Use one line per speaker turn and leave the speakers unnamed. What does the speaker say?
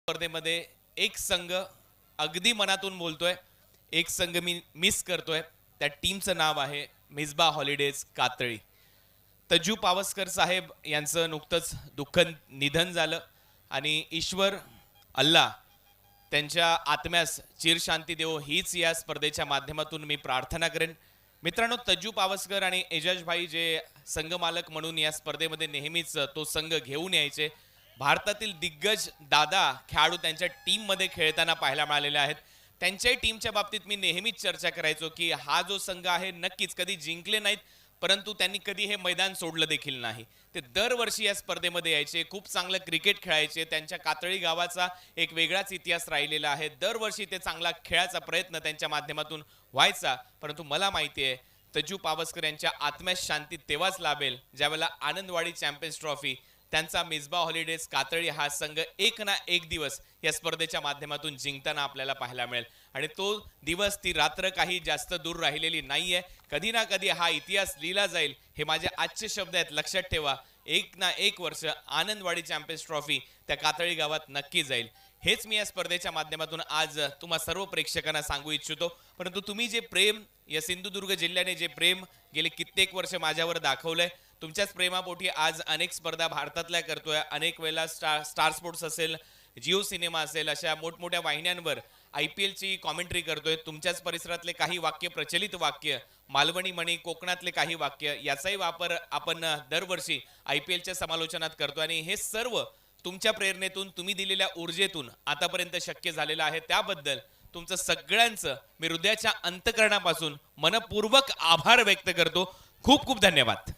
स्पर्धेमध्ये एक संघ अगदी मनातून बोलतोय, एक संघ मी मिस करतोय. त्या टीमचं नाव आहे मिसबा हॉलिडेज कातळी. तज्जू पावसकर साहेब यांचं नुकतंच दुःखद निधन झालं आणि ईश्वर अल्लाह त्यांच्या आत्म्यास चिरशांती देवो हीच या स्पर्धेच्या माध्यमातून मी प्रार्थना करेन. मित्रांनो, तज्जू पावसकर आणि एजाज भाई जे संघमालक म्हणून या स्पर्धेमध्ये नेहमीच तो संघ घेऊन यायचे. भारतातील दिग्गज दादा खेळाडू त्यांच्या टीममध्ये खेळताना पाहायला मिळालेले आहेत. त्यांच्याही टीमच्या बाबतीत मी नेहमीच चर्चा करायचो की हा जो संघ आहे नक्कीच कधी जिंकले नाहीत, परंतु त्यांनी कधी हे मैदान सोडलं देखील नाही. ते दरवर्षी या स्पर्धेमध्ये यायचे, खूप चांगलं क्रिकेट खेळायचे. त्यांच्या कातळी गावाचा एक वेगळाच इतिहास राहिलेला आहे. दरवर्षी ते चांगला खेळायचा प्रयत्न त्यांच्या माध्यमातून व्हायचा. परंतु मला माहिती आहे तज्जू पावसकर यांच्या आत्म्यास शांती तेव्हाच लाभेल ज्यावेळेला आनंदवाडी चॅम्पियन्स ट्रॉफी त्यांचा मिसबा हॉलिडेज कातळी हा संघ एक ना एक दिवस या स्पर्धेच्या माध्यमातून जिंकताना आपल्याला पाहायला मिळेल. आणि तो दिवस, ती रात्र काही जास्त दूर राहिलेली नाहीये. कधी ना कधी हा इतिहास लिहिला जाईल. हे माझे आजचे शब्द आहेत, लक्षात ठेवा. एक ना एक वर्ष आनंदवाडी चॅम्पियन्स ट्रॉफी त्या कातळी गावात नक्की जाईल. हेच मी या स्पर्धेच्या माध्यमातून आज तुम्हा सर्व प्रेक्षकांना सांगू इच्छितो. परंतु तुम्ही जे प्रेम या सिंधुदुर्ग जिल्ह्याने जे प्रेम गेले कित्येक वर्ष माझ्यावर दाखवलंय, तुमच्याच प्रेमापोटी आज अनेक स्पर्धा भारतातल्या करतोय. अनेक वेळेला स्टार स्पोर्ट्स असेल, जिओ सिनेमा असेल, अशा मोठमोठ्या वाहिन्यांवर IPL ची कॉमेंट्री करतोय. तुमच्याच परिसरातले काही वाक्य, प्रचलित वाक्य, मालवणी म्हणी, कोकणातले काही वाक्य याचाही वापर आपण दरवर्षी IPL च्या समालोचनात करतो. आणि हे सर्व तुमच्या प्रेरणेतून, तुम्ही दिलेल्या ऊर्जेतून आतापर्यंत शक्य झालेलं आहे. त्याबद्दल तुमचं सगळ्यांचं मी हृदयाच्या अंतःकरणापासून मनपूर्वक आभार व्यक्त करतो. खूप खूप धन्यवाद.